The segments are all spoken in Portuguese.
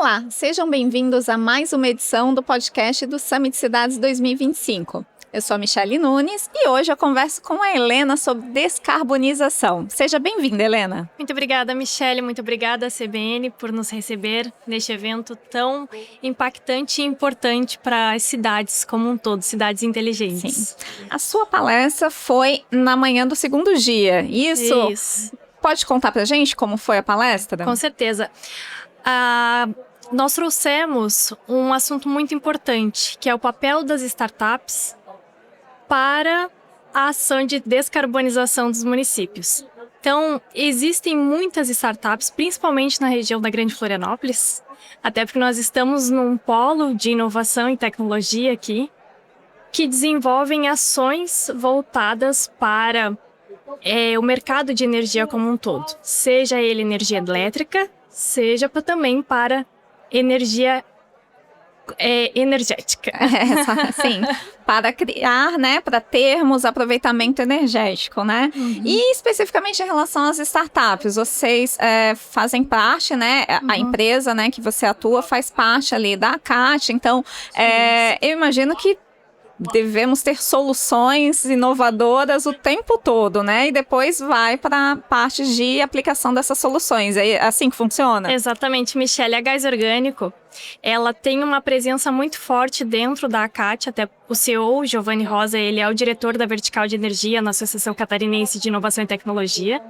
Olá, sejam bem-vindos a mais uma edição do podcast do Summit Cidades 2025. Eu sou a Michele Nunes e hoje eu converso com a Helena sobre descarbonização. Seja bem-vinda, Helena. Muito obrigada, Michele. Muito obrigada, CBN, por nos receber neste evento tão impactante e importante para as cidades como um todo, cidades inteligentes. Sim. A sua palestra foi na manhã do segundo dia. Isso. Pode contar pra gente como foi a palestra? Com certeza. Nós trouxemos um assunto muito importante, que é o papel das startups para a ação de descarbonização dos municípios. Então, existem muitas startups, principalmente na região da Grande Florianópolis, até porque nós estamos num polo de inovação e tecnologia aqui, que desenvolvem ações voltadas para o mercado de energia como um todo, seja ele energia elétrica, seja também para energia energética. Sim, para criar, né, para termos aproveitamento energético, né? E especificamente em relação às startups, vocês fazem parte, né, a empresa, né, que você atua faz parte ali da ACAT, então eu imagino que devemos ter soluções inovadoras o tempo todo, né? E depois vai para a parte de aplicação dessas soluções. É assim que funciona? Exatamente, Michele. A Gás Orgânico, ela tem uma presença muito forte dentro da ACAT, até o CEO, Giovanni Rosa, ele é o diretor da Vertical de Energia na Associação Catarinense de Inovação e Tecnologia.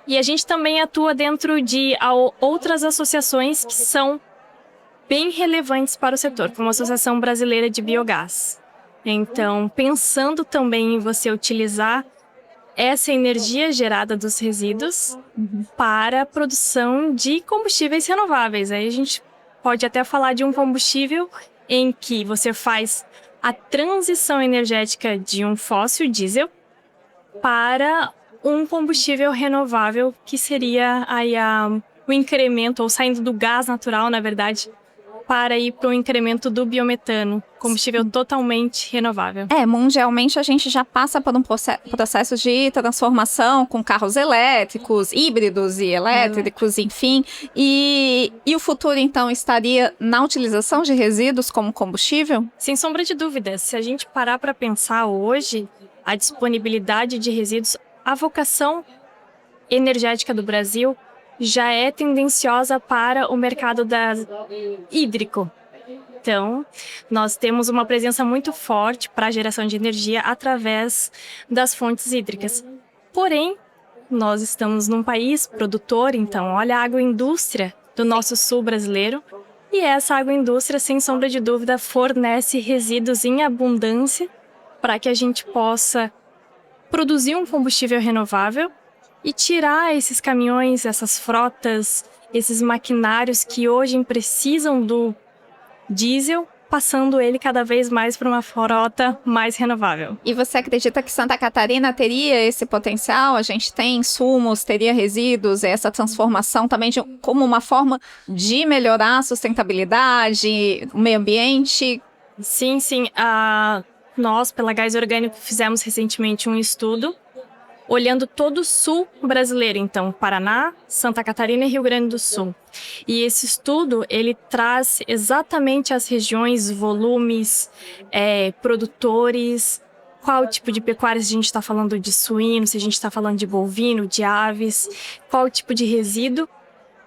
E a gente também atua dentro de outras associações que são bem relevantes para o setor, como a Associação Brasileira de Biogás. Então, pensando também em você utilizar essa energia gerada dos resíduos para a produção de combustíveis renováveis. Aí a gente pode até falar de um combustível em que você faz a transição energética de um fóssil diesel para um combustível renovável, que seria aí o incremento, ou saindo do gás natural, na verdade, para ir para o incremento do biometano, combustível totalmente renovável. Mundialmente a gente já passa por um processo de transformação com carros elétricos, híbridos e elétricos, enfim. E o futuro, então, estaria na utilização de resíduos como combustível? Sem sombra de dúvidas. Se a gente parar para pensar hoje, a disponibilidade de resíduos, a vocação energética do Brasil já é tendenciosa para o mercado hídrico. Então, nós temos uma presença muito forte para a geração de energia através das fontes hídricas. Porém, nós estamos num país produtor, então, olha a agroindústria do nosso sul brasileiro, e essa agroindústria, sem sombra de dúvida, fornece resíduos em abundância para que a gente possa produzir um combustível renovável e tirar esses caminhões, essas frotas, esses maquinários que hoje precisam do diesel, passando ele cada vez mais para uma frota mais renovável. E você acredita que Santa Catarina teria esse potencial? A gente tem insumos, teria resíduos, essa transformação também como uma forma de melhorar a sustentabilidade, o meio ambiente? Sim. Nós, pela Gás Orgânico, fizemos recentemente um estudo olhando todo o sul brasileiro, então Paraná, Santa Catarina e Rio Grande do Sul. E esse estudo, ele traz exatamente as regiões, volumes, produtores, qual tipo de pecuária, se a gente está falando de suíno, se a gente está falando de bovino, de aves, qual tipo de resíduo,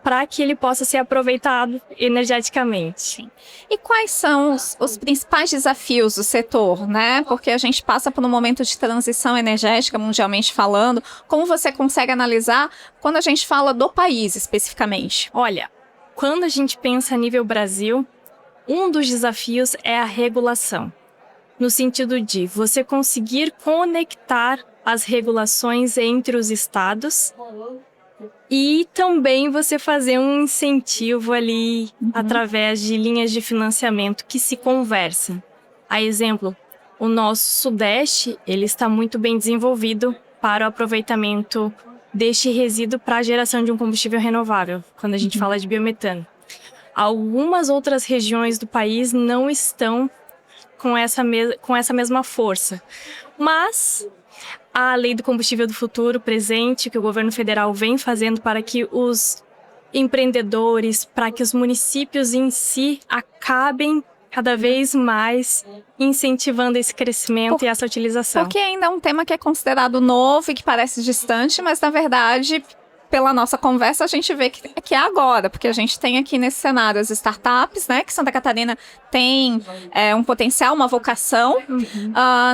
para que ele possa ser aproveitado energeticamente. Sim. E quais são os principais desafios do setor, né? Porque a gente passa por um momento de transição energética, mundialmente falando. Como você consegue analisar quando a gente fala do país especificamente? Olha, quando a gente pensa a nível Brasil, um dos desafios é a regulação. No sentido de você conseguir conectar as regulações entre os estados e também você fazer um incentivo ali através de linhas de financiamento que se conversem. A exemplo, o nosso Sudeste, ele está muito bem desenvolvido para o aproveitamento deste resíduo para a geração de um combustível renovável, quando a gente fala de biometano. Algumas outras regiões do país não estão com essa mesma força, mas a Lei do Combustível do Futuro presente, que o governo federal vem fazendo para que os empreendedores, para que os municípios em si acabem cada vez mais incentivando esse crescimento e essa utilização. Porque ainda é um tema que é considerado novo e que parece distante, mas na verdade, pela nossa conversa, a gente vê que é agora, porque a gente tem aqui nesse cenário as startups, né, que Santa Catarina tem um potencial, uma vocação,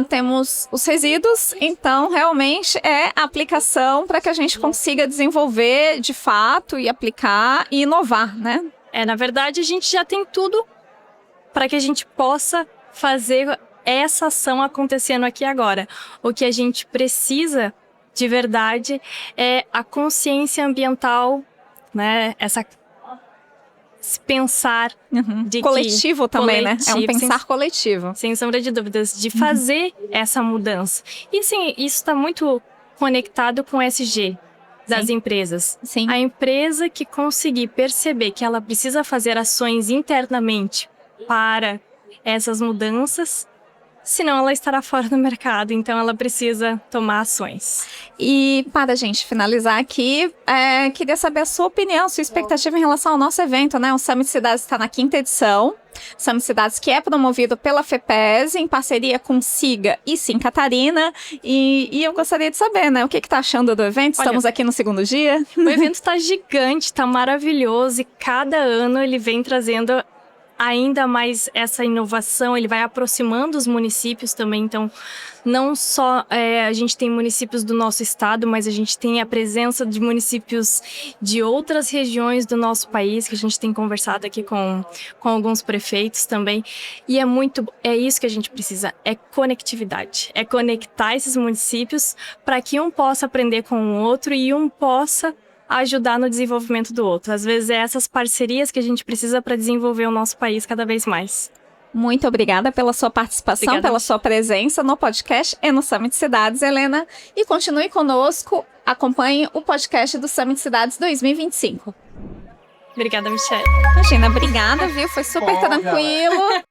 temos os resíduos, então realmente é a aplicação para que a gente consiga desenvolver de fato e aplicar e inovar, né? Na verdade, a gente já tem tudo para que a gente possa fazer essa ação acontecendo aqui agora. O que a gente precisa, de verdade, é a consciência ambiental, né? Se pensar de coletivo também, coletivo, né? É um pensar coletivo. Sem sombra de dúvidas, de fazer essa mudança. E sim, isso está muito conectado com o SG das empresas. Sim. A empresa que conseguir perceber que ela precisa fazer ações internamente para essas mudanças, senão ela estará fora do mercado, então ela precisa tomar ações. E para a gente finalizar aqui, queria saber a sua opinião, sua expectativa em relação ao nosso evento, né? O Summit Cidades está na 5ª edição. Summit Cidades que é promovido pela FEPES, em parceria com SIGA e Sim Catarina. E eu gostaria de saber, né? O que está achando do evento? Estamos aqui no 2º dia. O evento está gigante, está maravilhoso e cada ano ele vem trazendo ainda mais essa inovação, ele vai aproximando os municípios também, então não só a gente tem municípios do nosso estado, mas a gente tem a presença de municípios de outras regiões do nosso país, que a gente tem conversado aqui com alguns prefeitos também, e é isso que a gente precisa, é conectividade, é conectar esses municípios para que um possa aprender com o outro e um possa ajudar no desenvolvimento do outro. Às vezes é essas parcerias que a gente precisa para desenvolver o nosso país cada vez mais. Muito obrigada pela sua participação, pela sua presença no podcast e no Summit Cidades, Helena. E continue conosco, acompanhe o podcast do Summit Cidades 2025. Obrigada, Michelle. Imagina, obrigada, viu? Foi super tranquilo.